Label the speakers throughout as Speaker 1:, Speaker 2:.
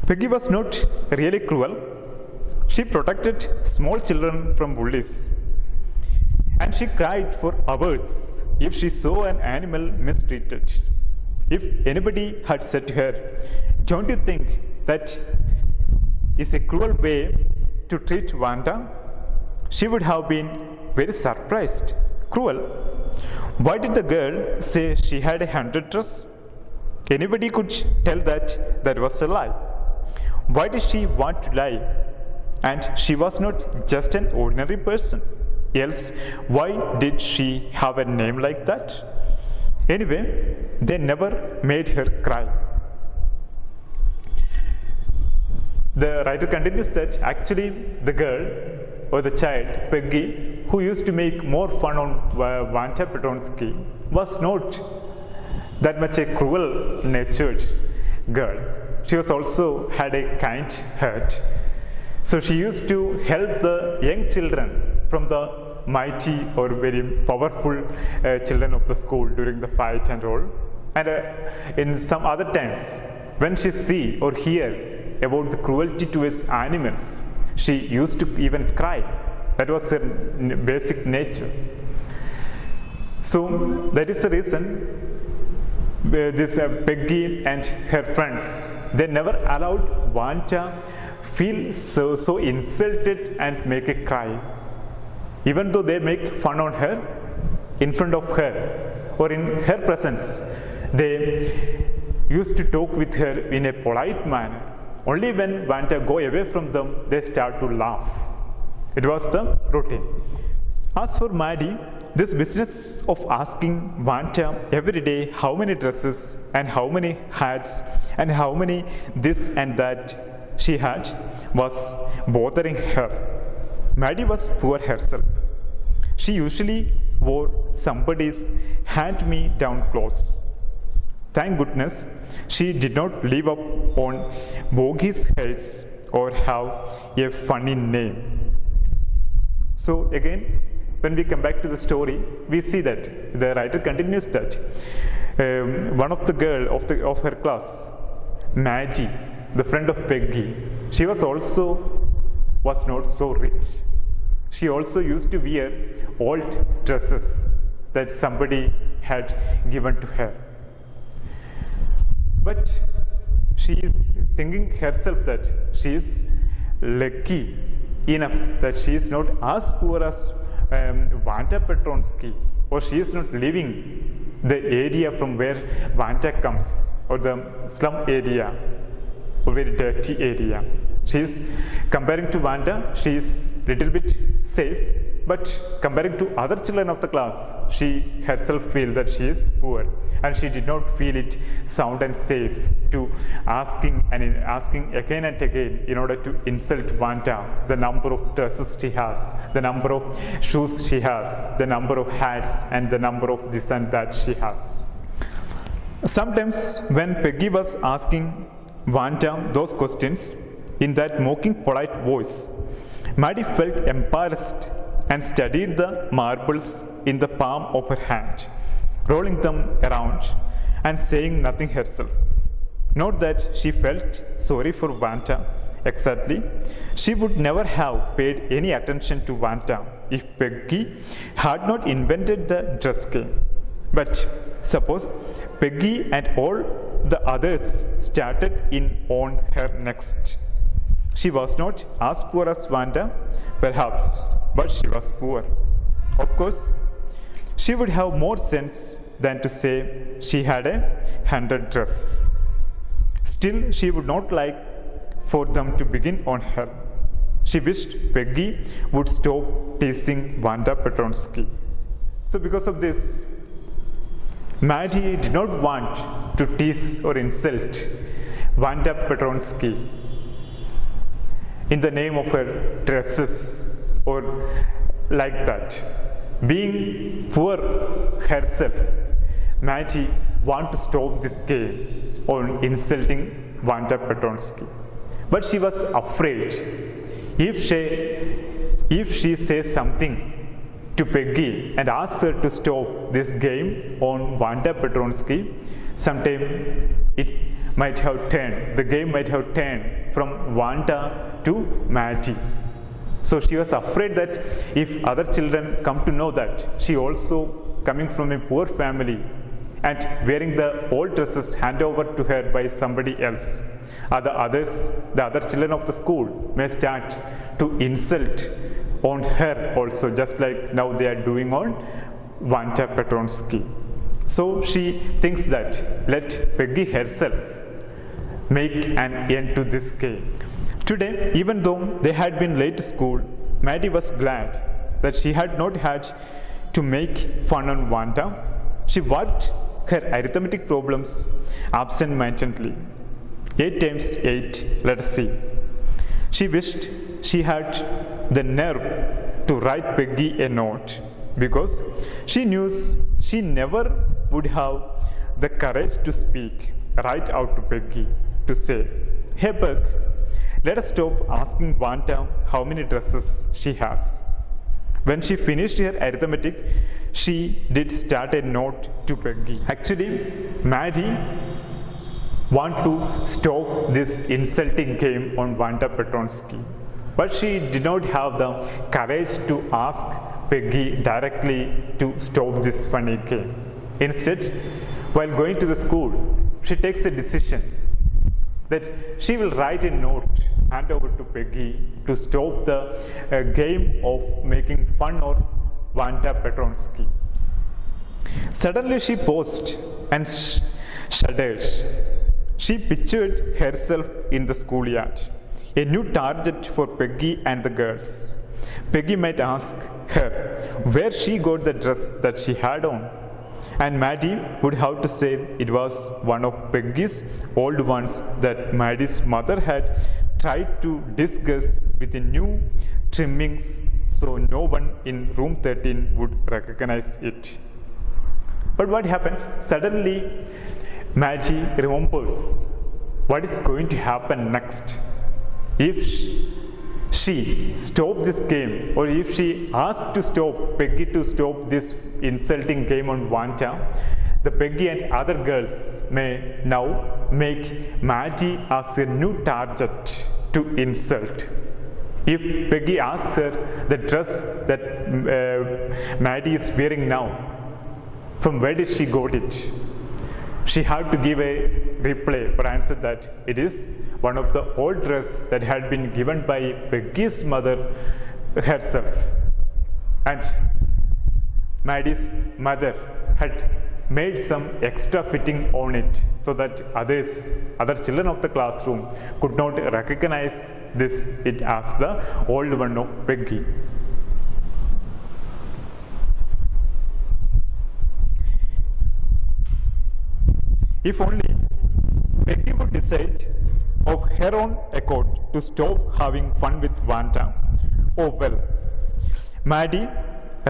Speaker 1: Peggy was not really cruel. She protected small children from bullies. And she cried for hours if she saw an animal mistreated. If anybody had said to her, "Don't you think that is a cruel way to treat Wanda?" she would have been very surprised. Cruel? Why did the girl say she had 100 dresses? Anybody could tell that that was a lie. Why did she want to lie? And she was not just an ordinary person. Else, why did she have a name like that? Anyway, they never made her cry. The writer continues that actually the girl or the child, Peggy, who used to make more fun on Wanda Petronsky, was not that much a cruel natured girl. She was also had a kind heart. So she used to help the young children from the mighty or very powerful children of the school during the fight and all. And in some other times, when she see or hear about the cruelty towards animals, she used to even cry. That was her basic nature. So that is the reason this Peggy and her friends, they never allowed Wanda feel so insulted and make a cry. Even though they make fun on her, in front of her or in her presence, they used to talk with her in a polite manner. Only when Wanda go away from them, they start to laugh. It was the routine. As for Maddie, this business of asking Wanda every day how many dresses and how many hats and how many this and that she had was bothering her. Maddie was poor herself. She usually wore somebody's hand-me-down clothes. Thank goodness she did not live up on bogies heads or have a funny name. So again, when we come back to the story, we see that the writer continues that one of the girl of her class, Maggie, the friend of Peggy, she was not so rich. She also used to wear old dresses that somebody had given to her. But she is thinking herself that she is lucky enough that she is not as poor as Wanda Petronsky, or she is not living the area from where Wanda comes, or the slum area, or very dirty area. She is comparing to Wanda, she is little bit safe, but comparing to other children of the class, she herself feels that she is poor, and she did not feel it sound and safe to asking again and again in order to insult Wanda, the number of dresses she has, the number of shoes she has, the number of hats, and the number of this and that she has. Sometimes when Peggy was asking Wanda those questions in that mocking polite voice, Maddie felt embarrassed and studied the marbles in the palm of her hand, rolling them around and saying nothing herself. Not that she felt sorry for Wanda exactly. She would never have paid any attention to Wanda if Peggy had not invented the dress game. But suppose Peggy and all the others started in on her next. She was not as poor as Wanda, perhaps, but she was poor. Of course, she would have more sense than to say she had 100 dresses. Still, she would not like for them to begin on her. She wished Peggy would stop teasing Wanda Petronsky. So because of this, Maddie did not want to tease or insult Wanda Petronsky in the name of her dresses or like that. Being poor herself, Maddie wanted to stop this game on insulting Wanda Petronsky. But she was afraid if she says something to Peggy and asks her to stop this game on Wanda Petronsky, sometime it the game might have turned from Wanda to Maddie. So she was afraid that if other children come to know that she also coming from a poor family and wearing the old dresses handed over to her by somebody else, the other children of the school may start to insult on her also, just like now they are doing on Vanta Petronsky. So she thinks that let Peggy herself make an end to this game. Today, even though they had been late to school, Maddie was glad that she had not had to make fun on Vanta. She worked her arithmetic problems absent-mindedly. 8 times 8, let us see. She wished she had the nerve to write Peggy a note because she knew she never would have the courage to speak right out to Peggy to say, "Hey Peg, let us stop asking Vanta how many dresses she has." When she finished her arithmetic, she did start a note to Peggy. Actually, Maddie want to stop this insulting game on Vanta Petronsky, but she did not have the courage to ask Peggy directly to stop this funny game. Instead, while going to the school, she takes a decision that she will write a note hand over to Peggy to stop the game of making fun of Vanta Petronsky. Suddenly she paused and shuddered. She pictured herself in the schoolyard, a new target for Peggy and the girls. Peggy might ask her where she got the dress that she had on, and Maddie would have to say it was one of Peggy's old ones that Maddie's mother had tried to disguise with new trimmings so no one in room 13 would recognize it. But what happened? Suddenly, Maddie remembers what is going to happen next. If she stopped this game, or if she asked to stop Peggy to stop this insulting game on Vanta, the Peggy and other girls may now make Maddie as a new target to insult. If Peggy asks her the dress that Maddie is wearing now, from where did she got it? She had to give a reply or answer that it is one of the old dress that had been given by Peggy's mother herself. And Maddie's mother had made some extra fitting on it so that other children of the classroom could not recognize it as the old one of Peggy. If only Peggy would decide of her own accord to stop having fun with Vanta. Oh well. Maddie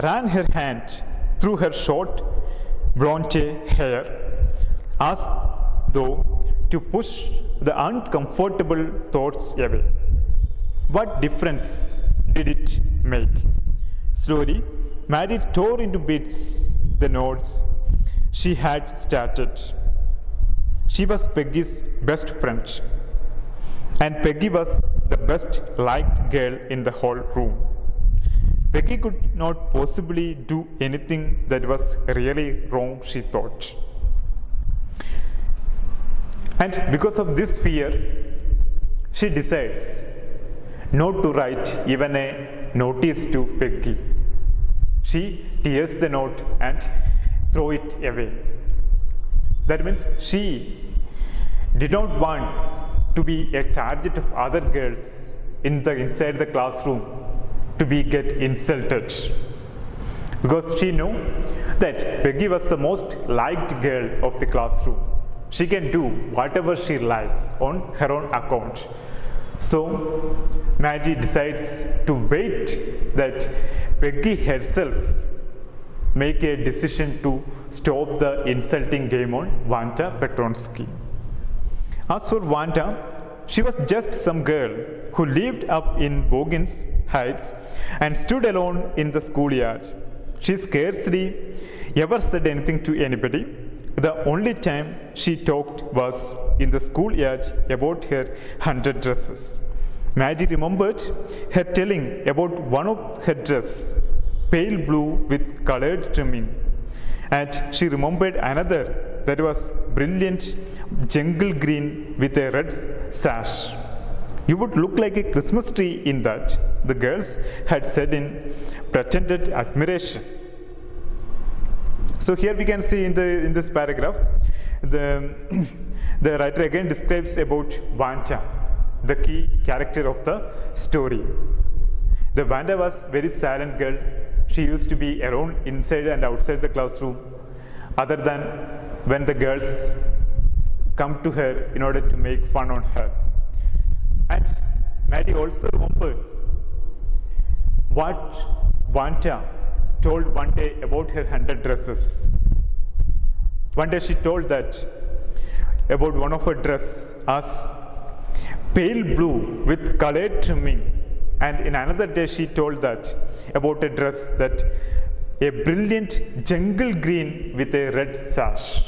Speaker 1: ran her hand through her short blonde hair as though to push the uncomfortable thoughts away. What difference did it make? Slowly, Maddie tore into bits the notes she had started. She was Peggy's best friend, and Peggy was the best liked girl in the whole room. Peggy could not possibly do anything that was really wrong, she thought. And because of this fear, she decides not to write even a notice to Peggy. She tears the note and throws it away. That means she did not want to be a target of other girls inside the classroom to get insulted, because she knew that Peggy was the most liked girl of the classroom. She can do whatever she likes on her own account. So Maddie decides to wait that Peggy herself make a decision to stop the insulting game on Vanta Petronsky. As for Vanta, she was just some girl who lived up in Bogin's Heights and stood alone in the schoolyard. She scarcely ever said anything to anybody, The only time she talked was in the schoolyard about her 100 dresses. Maddie remembered her telling about one of her dresses, pale blue with colored trimming, and she remembered another that was brilliant jungle green with a red sash. You would look like a Christmas tree in that, the girls had said in pretended admiration. So here we can see in this paragraph, the writer again describes about Vanta, the key character of the story. The Vanta was very silent girl. She used to be around inside and outside the classroom, other than when the girls come to her in order to make fun on her. And Maddie also remembers what Vanta told one day about her 100 dresses. One day she told that about one of her dresses as pale blue with colored trimming, and in another day she told that about a dress that a brilliant jungle green with a red sash.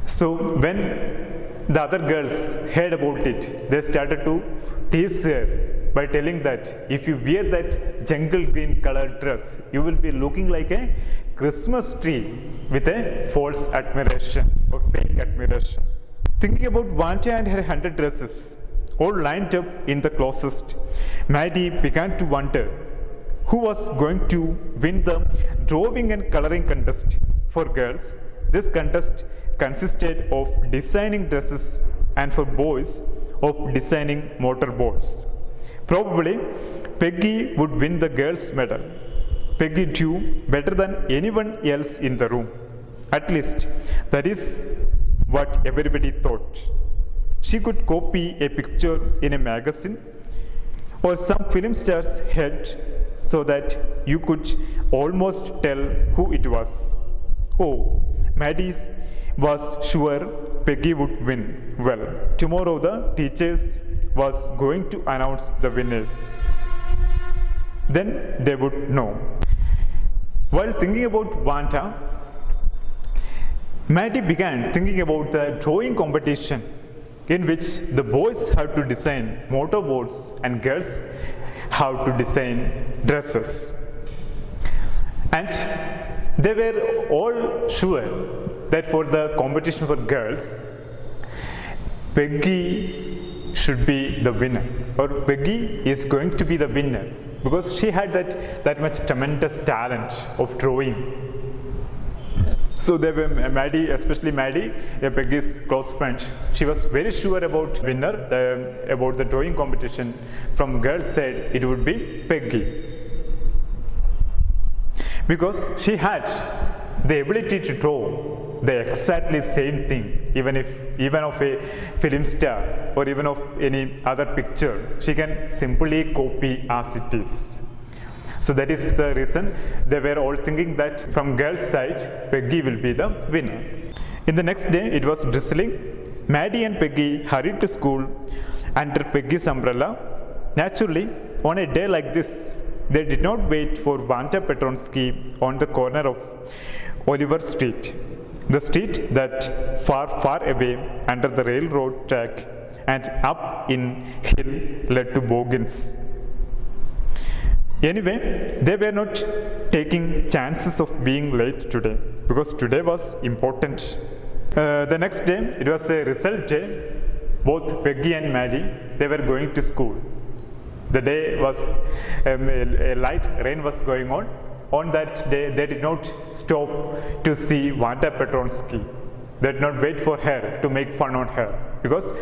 Speaker 1: So when the other girls heard about it, they started to tease her by telling that if you wear that jungle green colored dress, you will be looking like a Christmas tree with a false admiration or fake admiration. Thinking about Vanta and her 100 dresses, all lined up in the closet, Maddie began to wonder who was going to win the drawing and coloring contest. For girls, this contest consisted of designing dresses, and for boys, of designing motorboats. Probably, Peggy would win the girls' medal. Peggy drew better than anyone else in the room. At least, that is what everybody thought. She could copy a picture in a magazine or some film star's head so that you could almost tell who it was. Oh, Maddie was sure Peggy would win. Well, tomorrow the teachers was going to announce the winners. Then they would know. While thinking about Vanta, Maddie began thinking about the drawing competition in which the boys have to design motorboats and girls have to design dresses. And they were all sure that for the competition for girls, Peggy should be the winner, or Peggy is going to be the winner, because she had that much tremendous talent of drawing. So they were Maddie, especially Maddie, Peggy's close friend. She was very sure about winner, about the drawing competition. From girls' side, it would be Peggy, because she had the ability to draw the exactly same thing, even of a film star or even of any other picture. She can simply copy as it is. So that is the reason they were all thinking that from girls' side, Peggy will be the winner. In the next day, it was drizzling. Maddie and Peggy hurried to school under Peggy's umbrella. Naturally, on a day like this, they did not wait for Vanta Petronsky on the corner of Oliver Street, the street that far away under the railroad track and up in hill led to Bogans. Anyway, they were not taking chances of being late today, because today was important. The next day, it was a result day. Both Peggy and Maddie, they were going to school. The day was, a light rain was going on. On that day, they did not stop to see Vanta Petronsky. They did not wait for her to make fun on her, because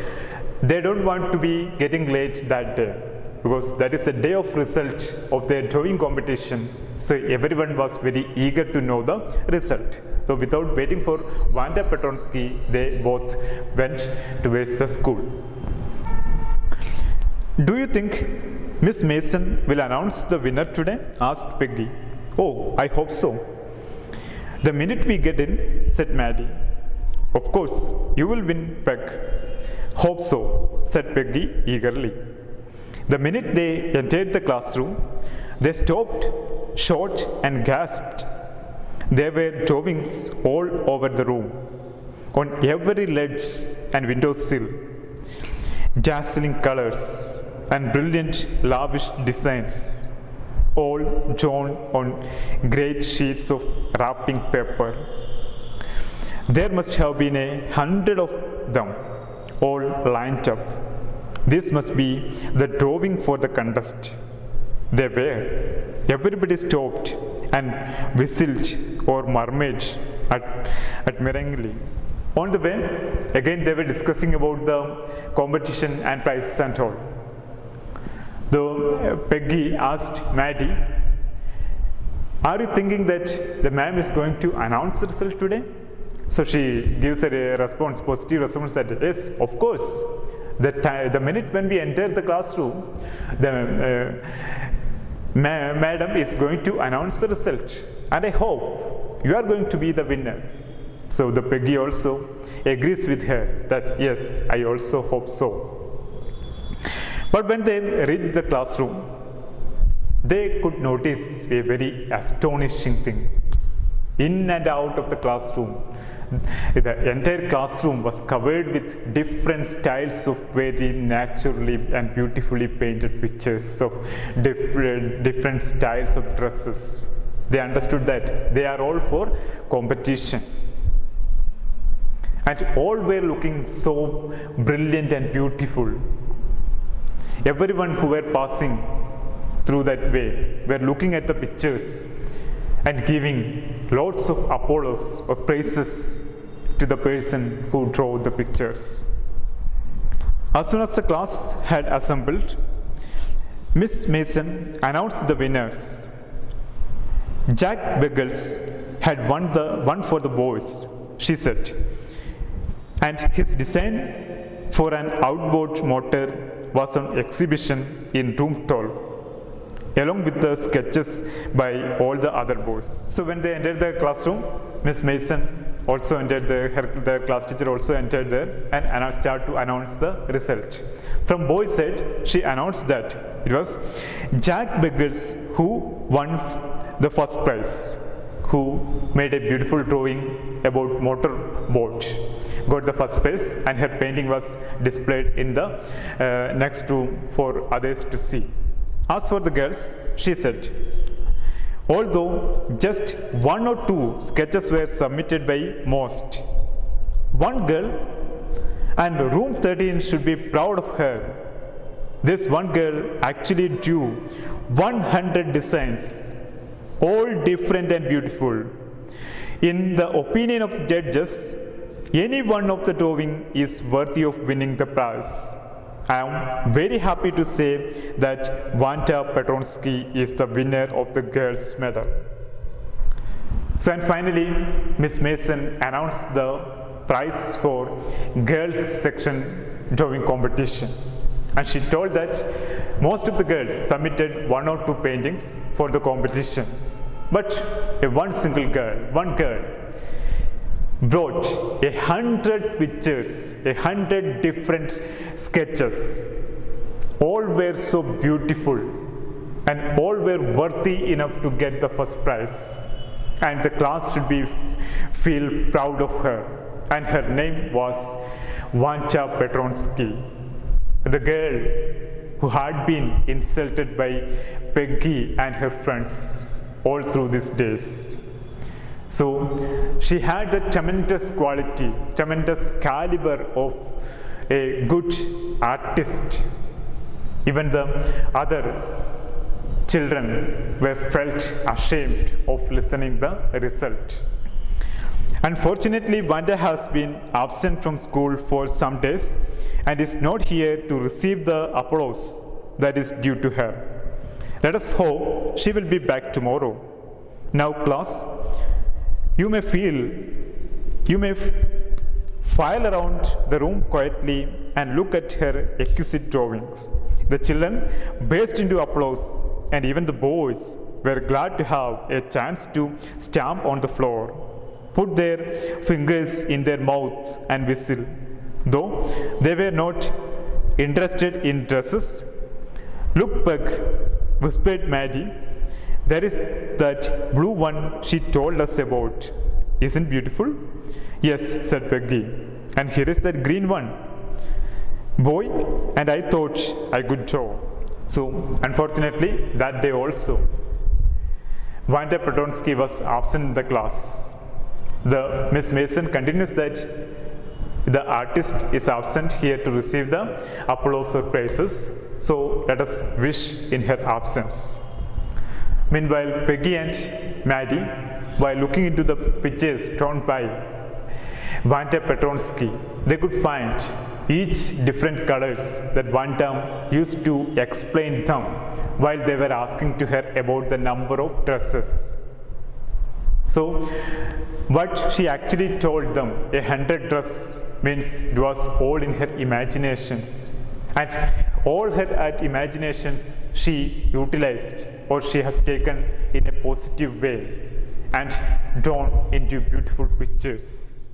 Speaker 1: they don't want to be getting late that day, because that is a day of result of their drawing competition. So everyone was very eager to know the result. So without waiting for Vanta Petronsky, they both went towards the school. Do you think Miss Mason will announce the winner today? Asked Peggy. Oh, I hope so. The minute we get in, said Maddie. Of course, you will win, Peg. Hope so, said Peggy eagerly. The minute they entered the classroom, they stopped short and gasped. There were drawings all over the room, on every ledge and windowsill, dazzling colors and brilliant, lavish designs, all drawn on great sheets of wrapping paper. There must have been 100 of them, all lined up. This must be the drawing for the contest. They were. Everybody stopped and whistled or murmured admiringly. On the way, again they were discussing about the competition and prizes and all. Peggy asked Maddie, "Are you thinking that the ma'am is going to announce the result today?" So she gives a response, positive response that yes, of course. The minute when we enter the classroom, the madam is going to announce the result, and I hope you are going to be the winner. So the Peggy also agrees with her that yes, I also hope so. But when they reached the classroom, they could notice a very astonishing thing. In and out of the classroom, the entire classroom was covered with different styles of very naturally and beautifully painted pictures of different styles of dresses. They understood that they are all for competition. And all were looking so brilliant and beautiful. Everyone who were passing through that way were looking at the pictures and giving lots of applause or praises to the person who drew the pictures. As soon as the class had assembled, Miss Mason announced the winners. Jack Beggles had won for the boys, she said, and his design for an outboard motor was on exhibition in room 12, along with the sketches by all the other boys. So when they entered the classroom, Miss Mason also entered their class teacher also entered there and started to announce the result. From boys' side, she announced that it was Jack Beggles who won the first prize, who made a beautiful drawing about motor boat, got the first prize, and her painting was displayed in the next room for others to see. As for the girls, she said, although just 1 or 2 sketches were submitted by most, one girl, and room 13 should be proud of her. This one girl actually drew 100 designs, all different and beautiful. In the opinion of the judges, any one of the drawing is worthy of winning the prize. I am very happy to say that Vanta Petronsky is the winner of the girls' medal. So, and finally, Miss Mason announced the prize for girls section drawing competition. And she told that most of the girls submitted 1 or 2 paintings for the competition. But one girl brought 100 pictures, 100 different sketches. All were so beautiful and all were worthy enough to get the first prize. And the class should feel proud of her. And her name was Vanta Petronsky, the girl who had been insulted by Peggy and her friends all through these days. So she had the tremendous quality, tremendous caliber of a good artist. Even the other children were felt ashamed of listening the result. Unfortunately, Vanda has been absent from school for some days and is not here to receive the applause that is due to her. Let us hope she will be back tomorrow. Now, class, you may file around the room quietly and look at her exquisite drawings. The children burst into applause, and even the boys were glad to have a chance to stamp on the floor, put their fingers in their mouths and whistle. Though they were not interested in dresses, "Look, Peg," whispered Maddie, There is that blue one she told us about. Isn't beautiful? Yes, said Peggy. And here is that green one. Boy, and I thought I could draw. So, unfortunately, that day also, Wanda Petronsky was absent in the class. The Miss Mason continues that the artist is absent here to receive the applause or praises. So, let us wish in her absence. Meanwhile, Peggy and Maddie, while looking into the pictures drawn by Wanda Petronsky, they could find each different colors that Wanda used to explain them while they were asking to her about the number of dresses. So, what she actually told them, 100 dress, means it was all in her imaginations. And all her imaginations she utilized or she has taken in a positive way and drawn into beautiful pictures.